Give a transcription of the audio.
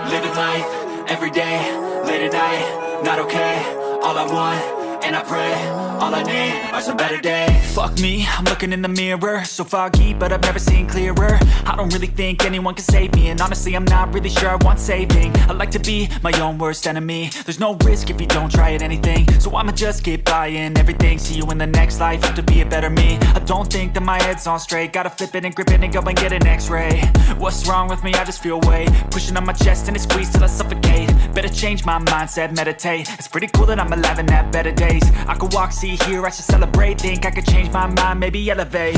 Living life, everyday, late at night, not okay. All I want, and I pray, all I need are some better days. Fuck me, I'm looking in the mirror, so foggy, but I've never seen clearer. I don't really think anyone can save me, and honestly I'm not really sure I want saving. I like to be my own worst enemy. There's no risk if you don't try at anything, so I'ma just keep buying everything. See you in the next life, have to be a better me. I don't think that my head's on straight, gotta flip it and grip it and go and get an x-ray. What's wrong with me? I just feel weight pushing on my chest and it squeezes till I suffocate. Better change my mindset, meditate. It's pretty cool that I'm alive and have better days. I could walk, see, hear, I should celebrate. Think I could change my mind, maybe elevate.